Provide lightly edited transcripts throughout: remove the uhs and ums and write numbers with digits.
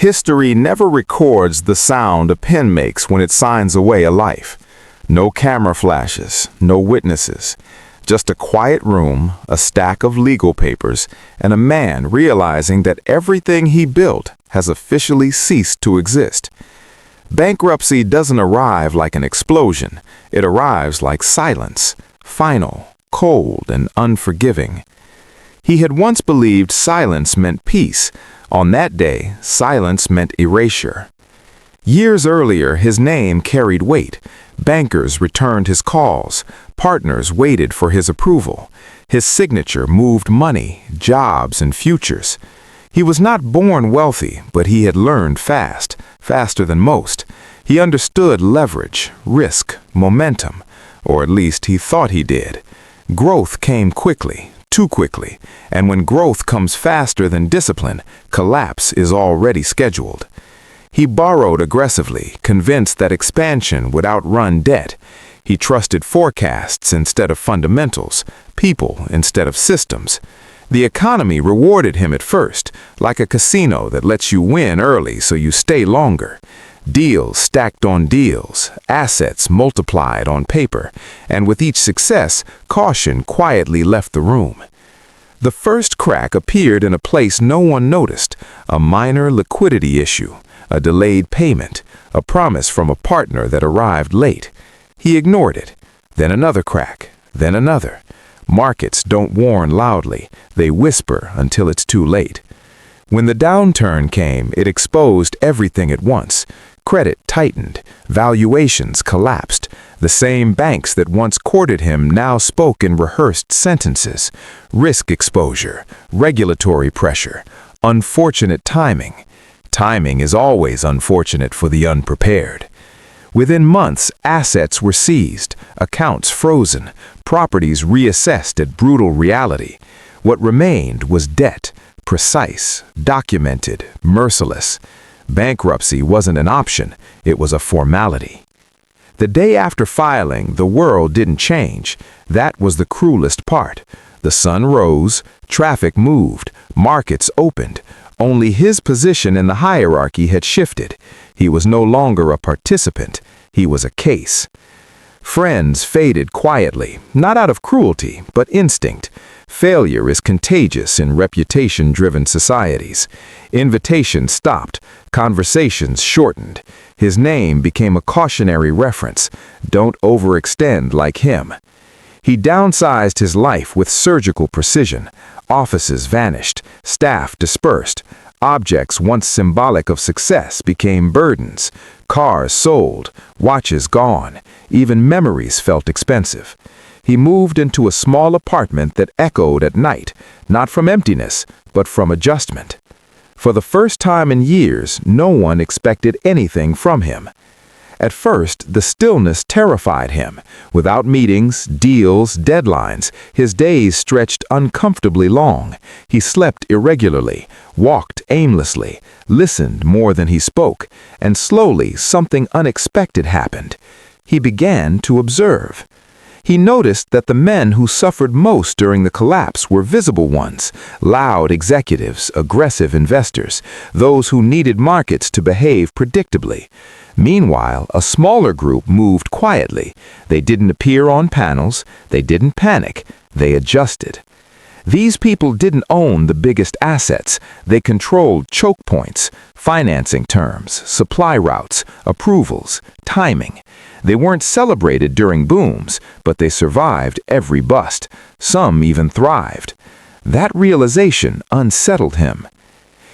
History never records the sound a pen makes when it signs away a life. No camera flashes, no witnesses. Just a quiet room, a stack of legal papers, and a man realizing that everything he built has officially ceased to exist. Bankruptcy doesn't arrive like an explosion. It arrives like silence, final, cold, and unforgiving. He had once believed silence meant peace. On that day, silence meant erasure. Years earlier, his name carried weight. Bankers returned his calls. Partners waited for his approval. His signature moved money, jobs, and futures. He was not born wealthy, but he had learned fast, faster than most. He understood leverage, risk, momentum, or at least he thought he did. Growth came quickly, too quickly, and when growth comes faster than discipline, collapse is already scheduled. He borrowed aggressively, convinced that expansion would outrun debt. He trusted forecasts instead of fundamentals, people instead of systems. The economy rewarded him at first, like a casino that lets you win early so you stay longer. Deals stacked on deals, assets multiplied on paper, and with each success, caution quietly left the room. The first crack appeared in a place no one noticed, a minor liquidity issue, a delayed payment, a promise from a partner that arrived late. He ignored it. Then another crack, then another. Markets don't warn loudly, they whisper until it's too late. When the downturn came, it exposed everything at once. Credit tightened, valuations collapsed. The same banks that once courted him now spoke in rehearsed sentences. Risk exposure, regulatory pressure, unfortunate timing. Timing is always unfortunate for the unprepared. Within months, assets were seized, accounts frozen, properties reassessed at brutal reality. What remained was debt, precise, documented, merciless. Bankruptcy wasn't an option, it was a formality. The day after filing, the world didn't change. That was the cruelest part. The sun rose, traffic moved, markets opened. Only his position in the hierarchy had shifted. He was no longer a participant, he was a case. Friends faded quietly, not out of cruelty, but instinct. Failure is contagious in reputation-driven societies. Invitations stopped, conversations shortened. His name became a cautionary reference. Don't overextend like him. He downsized his life with surgical precision. Offices vanished, staff dispersed. Objects once symbolic of success became burdens. Cars sold, watches gone. Even memories felt expensive. He moved into a small apartment that echoed at night, not from emptiness, but from adjustment. For the first time in years, no one expected anything from him. At first, the stillness terrified him. Without meetings, deals, deadlines, his days stretched uncomfortably long. He slept irregularly, walked aimlessly, listened more than he spoke, and slowly something unexpected happened. He began to observe. He noticed that the men who suffered most during the collapse were visible ones, loud executives, aggressive investors, those who needed markets to behave predictably. Meanwhile, a smaller group moved quietly. They didn't appear on panels, they didn't panic, they adjusted. These people didn't own the biggest assets, they controlled choke points, financing terms, supply routes, approvals, timing. They weren't celebrated during booms, but they survived every bust. Some even thrived. That realization unsettled him.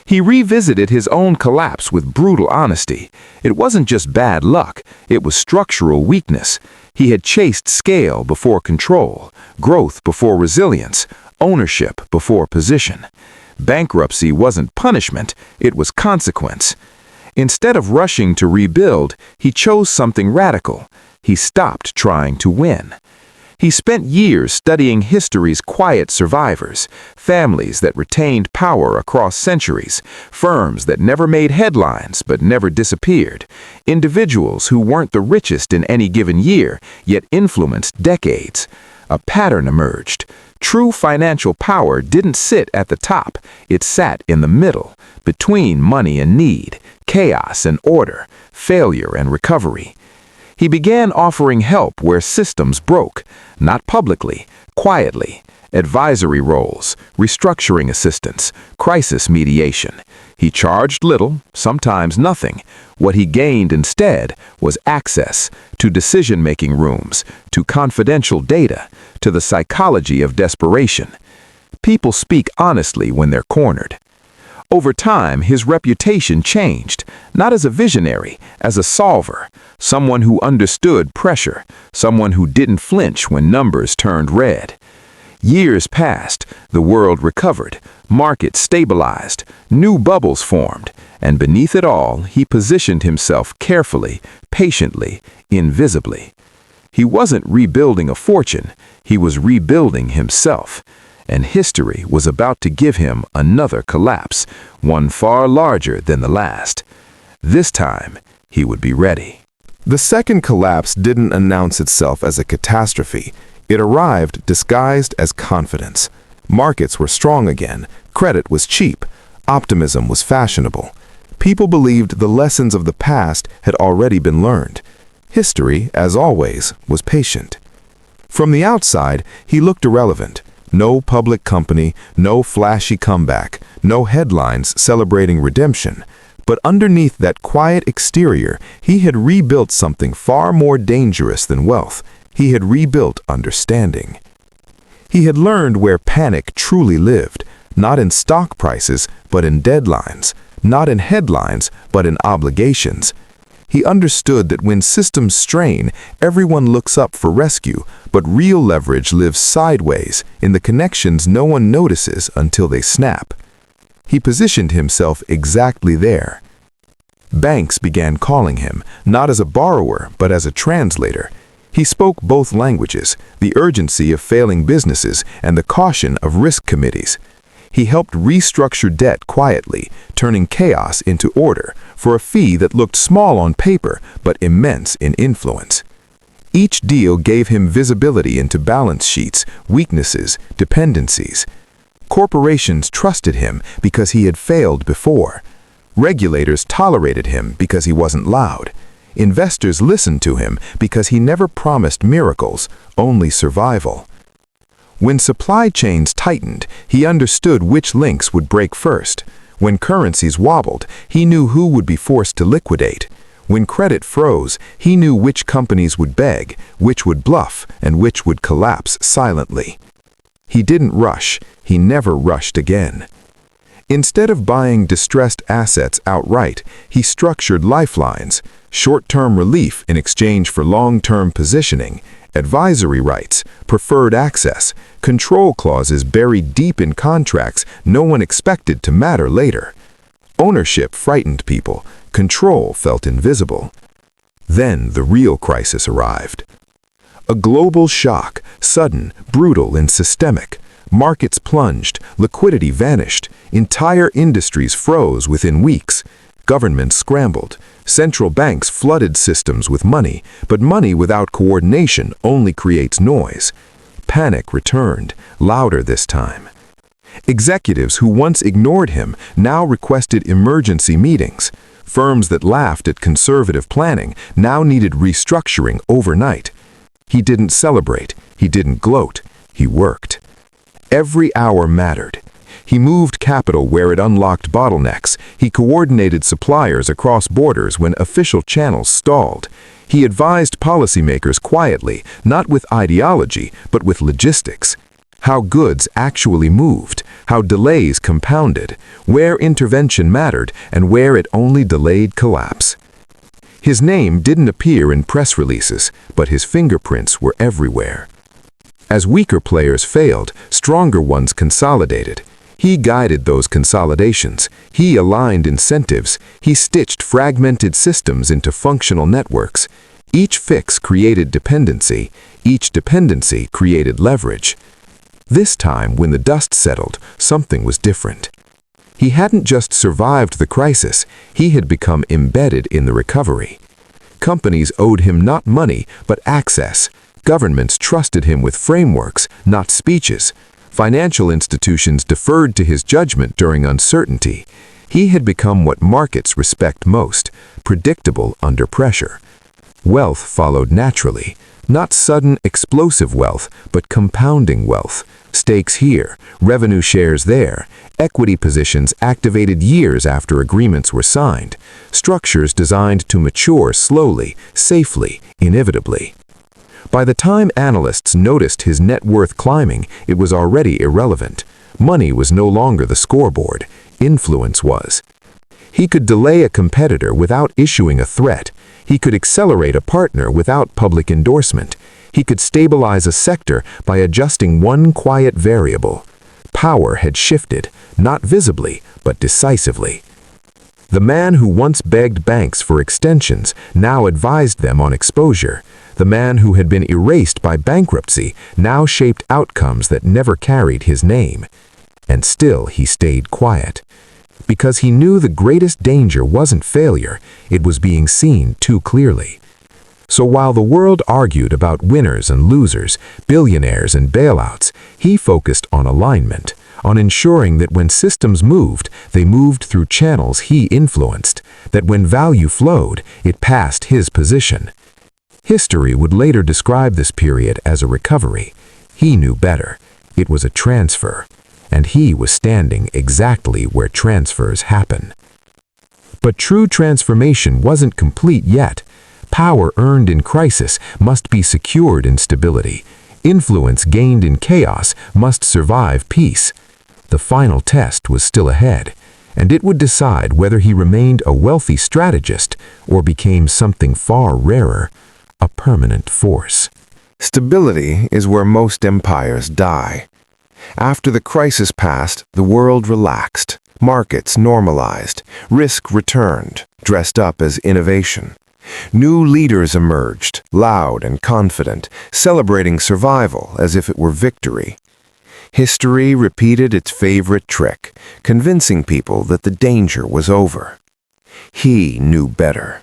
He revisited his own collapse with brutal honesty. It wasn't just bad luck, it was structural weakness. He had chased scale before control, growth before resilience, ownership before position. Bankruptcy wasn't punishment, it was consequence. Instead of rushing to rebuild, he chose something radical. He stopped trying to win. He spent years studying history's quiet survivors, families that retained power across centuries, firms that never made headlines but never disappeared, individuals who weren't the richest in any given year, yet influenced decades. A pattern emerged. True financial power didn't sit at the top, it sat in the middle, between money and need, chaos and order, failure and recovery. He began offering help where systems broke, not publicly, quietly. Advisory roles, restructuring assistance, crisis mediation. He charged little, sometimes nothing. What he gained instead was access to decision-making rooms, to confidential data, to the psychology of desperation. People speak honestly when they're cornered. Over time, his reputation changed, not as a visionary, as a solver, someone who understood pressure, someone who didn't flinch when numbers turned red. Years passed, the world recovered, markets stabilized, new bubbles formed, and beneath it all, he positioned himself carefully, patiently, invisibly. He wasn't rebuilding a fortune, he was rebuilding himself. And history was about to give him another collapse, one far larger than the last. This time, he would be ready. The second collapse didn't announce itself as a catastrophe. It arrived disguised as confidence. Markets were strong again, credit was cheap, optimism was fashionable. People believed the lessons of the past had already been learned. History, as always, was patient. From the outside, he looked irrelevant. No public company, no flashy comeback, no headlines celebrating redemption. But underneath that quiet exterior, he had rebuilt something far more dangerous than wealth. He had rebuilt understanding. He had learned where panic truly lived, not in stock prices, but in deadlines, not in headlines, but in obligations. He understood that when systems strain, everyone looks up for rescue, but real leverage lives sideways in the connections no one notices until they snap. He positioned himself exactly there. Banks began calling him, not as a borrower, but as a translator. He spoke both languages, the urgency of failing businesses and the caution of risk committees. He helped restructure debt quietly, turning chaos into order, for a fee that looked small on paper but immense in influence. Each deal gave him visibility into balance sheets, weaknesses, dependencies. Corporations trusted him because he had failed before. Regulators tolerated him because he wasn't loud. Investors listened to him because he never promised miracles, only survival. When supply chains tightened, he understood which links would break first. When currencies wobbled, he knew who would be forced to liquidate. When credit froze, he knew which companies would beg, which would bluff, and which would collapse silently. He didn't rush. He never rushed again. Instead of buying distressed assets outright, he structured lifelines, short-term relief in exchange for long-term positioning, advisory rights, preferred access, control clauses buried deep in contracts no one expected to matter later. Ownership frightened people, control felt invisible. Then the real crisis arrived. A global shock, sudden, brutal, and systemic. Markets plunged, liquidity vanished, entire industries froze within weeks. Governments scrambled. Central banks flooded systems with money, but money without coordination only creates noise. Panic returned, louder this time. Executives who once ignored him now requested emergency meetings. Firms that laughed at conservative planning now needed restructuring overnight. He didn't celebrate, he didn't gloat, he worked. Every hour mattered. He moved capital where it unlocked bottlenecks. He coordinated suppliers across borders when official channels stalled. He advised policymakers quietly, not with ideology, but with logistics. How goods actually moved, how delays compounded, where intervention mattered, and where it only delayed collapse. His name didn't appear in press releases, but his fingerprints were everywhere. As weaker players failed, stronger ones consolidated. He guided those consolidations. He aligned incentives. He stitched fragmented systems into functional networks. Each fix created dependency. Each dependency created leverage. This time, when the dust settled, something was different. He hadn't just survived the crisis, he had become embedded in the recovery. Companies owed him not money, but access. Governments trusted him with frameworks, not speeches. Financial institutions deferred to his judgment during uncertainty. He had become what markets respect most, predictable under pressure. Wealth followed naturally, not sudden, explosive wealth, but compounding wealth. Stakes here, revenue shares there, equity positions activated years after agreements were signed, structures designed to mature slowly, safely, inevitably. By the time analysts noticed his net worth climbing, it was already irrelevant. Money was no longer the scoreboard. Influence was. He could delay a competitor without issuing a threat. He could accelerate a partner without public endorsement. He could stabilize a sector by adjusting one quiet variable. Power had shifted, not visibly, but decisively. The man who once begged banks for extensions now advised them on exposure. The man who had been erased by bankruptcy now shaped outcomes that never carried his name. And still he stayed quiet. Because he knew the greatest danger wasn't failure, it was being seen too clearly. So while the world argued about winners and losers, billionaires and bailouts, he focused on alignment, on ensuring that when systems moved, they moved through channels he influenced, that when value flowed, it passed his position. History would later describe this period as a recovery. He knew better. It was a transfer, and he was standing exactly where transfers happen. But true transformation wasn't complete yet. Power earned in crisis must be secured in stability. Influence gained in chaos must survive peace. The final test was still ahead, and it would decide whether he remained a wealthy strategist or became something far rarer, a permanent force. Stability is where most empires die. After the crisis passed, the world relaxed, markets normalized, risk returned, dressed up as innovation. New leaders emerged, loud and confident, celebrating survival as if it were victory. History repeated its favorite trick, convincing people that the danger was over. He knew better.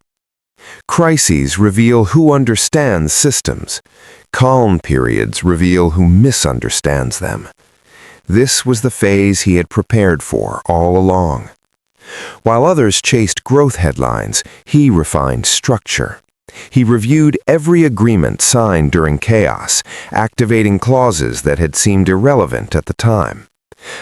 Crises reveal who understands systems. Calm periods reveal who misunderstands them. This was the phase he had prepared for all along. While others chased growth headlines, he refined structure. He reviewed every agreement signed during chaos, activating clauses that had seemed irrelevant at the time.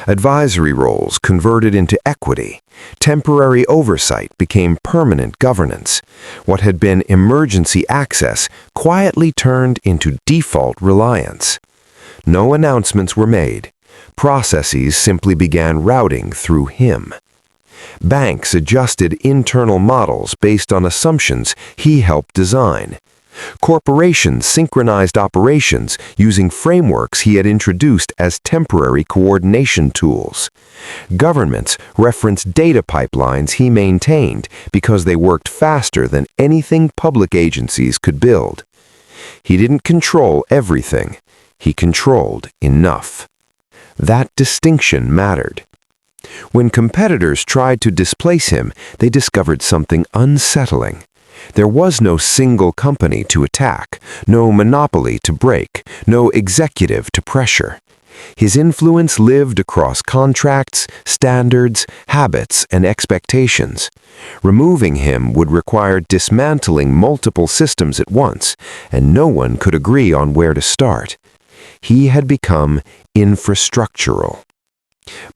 Advisory roles converted into equity. Temporary oversight became permanent governance. What had been emergency access quietly turned into default reliance. No announcements were made. Processes simply began routing through him. Banks adjusted internal models based on assumptions he helped design. Corporations synchronized operations using frameworks he had introduced as temporary coordination tools. Governments referenced data pipelines he maintained because they worked faster than anything public agencies could build. He didn't control everything. He controlled enough. That distinction mattered. When competitors tried to displace him, they discovered something unsettling. There was no single company to attack, no monopoly to break, no executive to pressure. His influence lived across contracts, standards, habits, and expectations. Removing him would require dismantling multiple systems at once, and no one could agree on where to start. He had become infrastructural.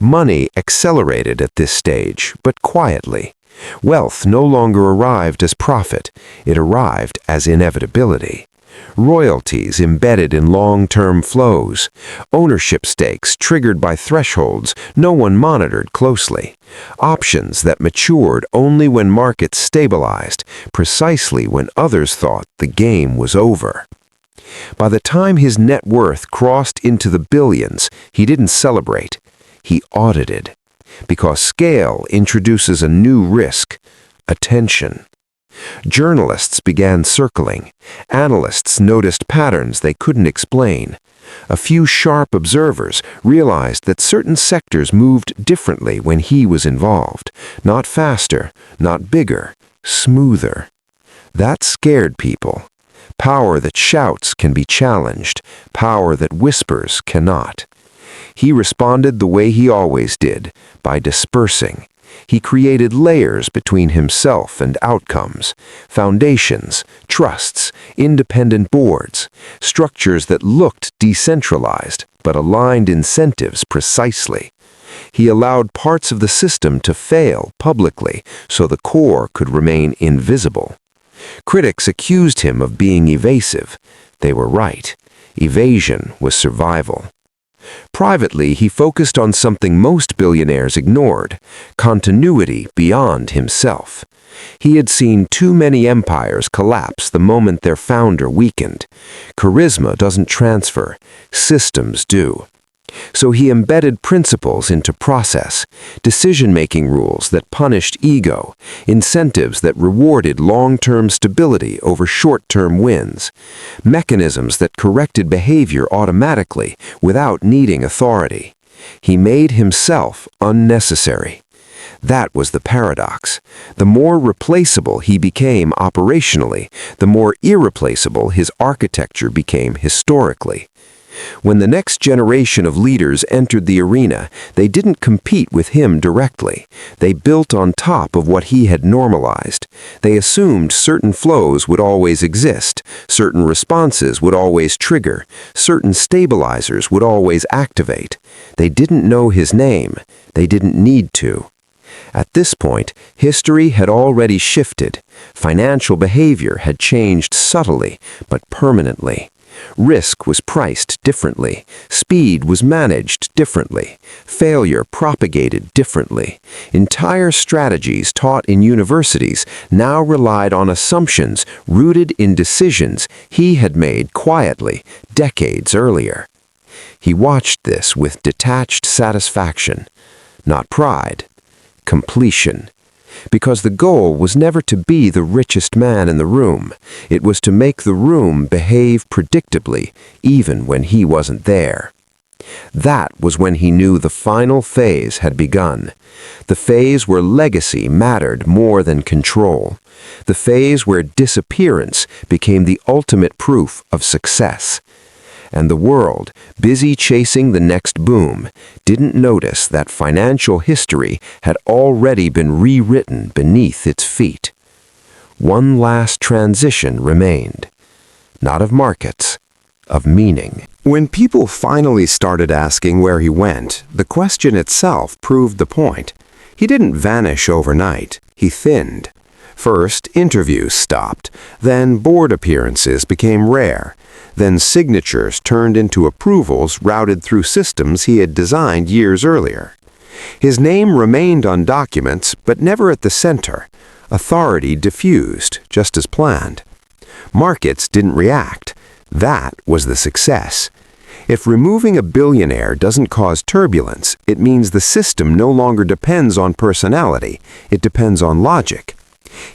Money accelerated at this stage, but quietly. Wealth no longer arrived as profit, it arrived as inevitability. Royalties embedded in long-term flows, ownership stakes triggered by thresholds no one monitored closely, options that matured only when markets stabilized, precisely when others thought the game was over. By the time his net worth crossed into the billions, he didn't celebrate. He audited, because scale introduces a new risk, attention. Journalists began circling. Analysts noticed patterns they couldn't explain. A few sharp observers realized that certain sectors moved differently when he was involved. Not faster, not bigger, smoother. That scared people. Power that shouts can be challenged. Power that whispers cannot. He responded the way he always did, by dispersing. He created layers between himself and outcomes, foundations, trusts, independent boards, structures that looked decentralized but aligned incentives precisely. He allowed parts of the system to fail publicly so the core could remain invisible. Critics accused him of being evasive. They were right. Evasion was survival. Privately, he focused on something most billionaires ignored: continuity beyond himself. He had seen too many empires collapse the moment their founder weakened. Charisma doesn't transfer, systems do. So he embedded principles into process, decision-making rules that punished ego, incentives that rewarded long-term stability over short-term wins, mechanisms that corrected behavior automatically without needing authority. He made himself unnecessary. That was the paradox. The more replaceable he became operationally, the more irreplaceable his architecture became historically. When the next generation of leaders entered the arena, they didn't compete with him directly. They built on top of what he had normalized. They assumed certain flows would always exist, certain responses would always trigger, certain stabilizers would always activate. They didn't know his name. They didn't need to. At this point, history had already shifted. Financial behavior had changed subtly, but permanently. Risk was priced differently. Speed was managed differently. Failure propagated differently. Entire strategies taught in universities now relied on assumptions rooted in decisions he had made quietly decades earlier. He watched this with detached satisfaction, not pride, completion. Because the goal was never to be the richest man in the room. It was to make the room behave predictably, even when he wasn't there. That was when he knew the final phase had begun. The phase where legacy mattered more than control. The phase where disappearance became the ultimate proof of success. And the world, busy chasing the next boom, didn't notice that financial history had already been rewritten beneath its feet. One last transition remained, not of markets, of meaning. When people finally started asking where he went, the question itself proved the point. He didn't vanish overnight, he thinned. First, interviews stopped, then board appearances became rare. Then signatures turned into approvals routed through systems he had designed years earlier. His name remained on documents, but never at the center. Authority diffused, just as planned. Markets didn't react. That was the success. If removing a billionaire doesn't cause turbulence, it means the system no longer depends on personality. It depends on logic.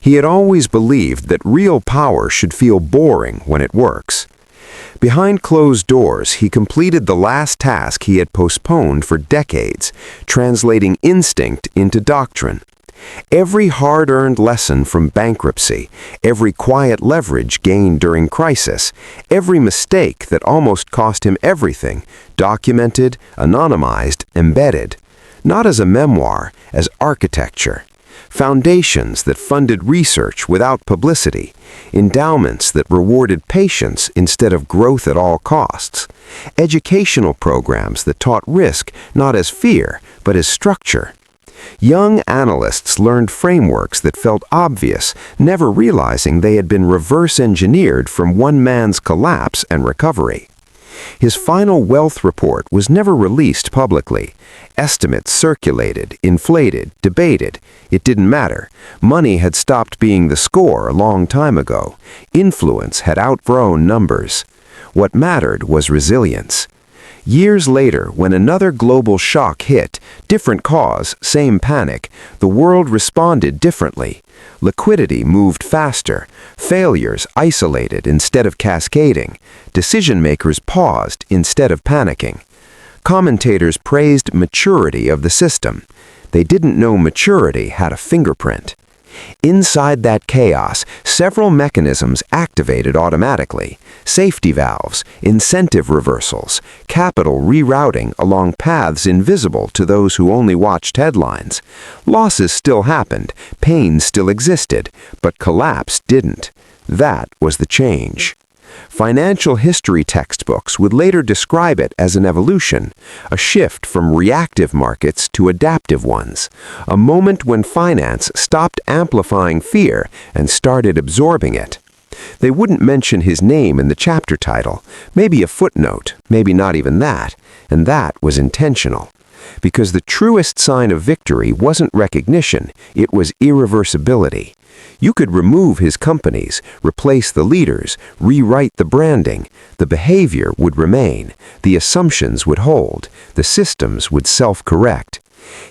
He had always believed that real power should feel boring when it works. Behind closed doors, he completed the last task he had postponed for decades, translating instinct into doctrine. Every hard-earned lesson from bankruptcy, every quiet leverage gained during crisis, every mistake that almost cost him everything, documented, anonymized, embedded. Not as a memoir, as architecture. Foundations that funded research without publicity, endowments that rewarded patience instead of growth at all costs, educational programs that taught risk not as fear, but as structure. Young analysts learned frameworks that felt obvious, never realizing they had been reverse-engineered from one man's collapse and recovery. His final wealth report was never released publicly. Estimates circulated, inflated, debated. It didn't matter. Money had stopped being the score a long time ago. Influence had outgrown numbers. What mattered was resilience. Years later, when another global shock hit, different cause, same panic, the world responded differently. Liquidity moved faster. Failures isolated instead of cascading. Decision-makers paused instead of panicking. Commentators praised maturity of the system. They didn't know maturity had a fingerprint. Inside that chaos, Several mechanisms activated automatically: safety valves, incentive reversals, capital rerouting along paths invisible to those who only watched headlines. Losses still happened, pain still existed, but collapse didn't. That was the change. Financial history textbooks would later describe it as an evolution, a shift from reactive markets to adaptive ones, a moment when finance stopped amplifying fear and started absorbing it. They wouldn't mention his name in the chapter title, maybe a footnote, maybe not even that, and that was intentional. Because the truest sign of victory wasn't recognition, it was irreversibility. You could remove his companies, replace the leaders, rewrite the branding. The behavior would remain, the assumptions would hold, the systems would self-correct.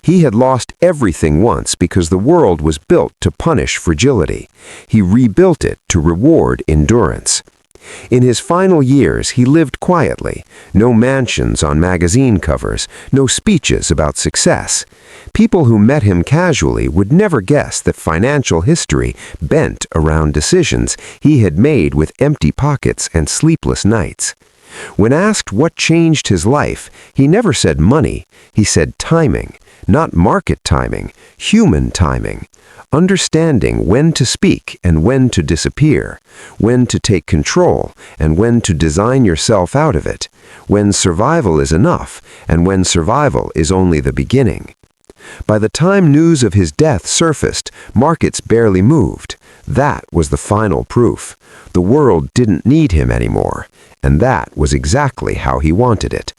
He had lost everything once because the world was built to punish fragility. He rebuilt it to reward endurance. In his final years, he lived quietly. No mansions on magazine covers, no speeches about success. People who met him casually would never guess that financial history bent around decisions he had made with empty pockets and sleepless nights. When asked what changed his life, he never said money. He said timing. Not market timing, human timing. Understanding when to speak and when to disappear, when to take control and when to design yourself out of it, when survival is enough and when survival is only the beginning. By the time news of his death surfaced, markets barely moved. That was the final proof. The world didn't need him anymore, and that was exactly how he wanted it.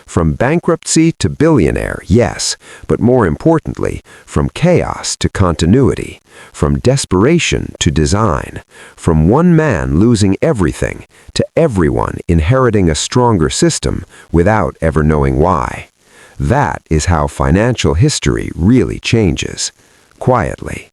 From bankruptcy to billionaire, yes, but more importantly, from chaos to continuity, from desperation to design, from one man losing everything to everyone inheriting a stronger system without ever knowing why. That is how financial history really changes, quietly.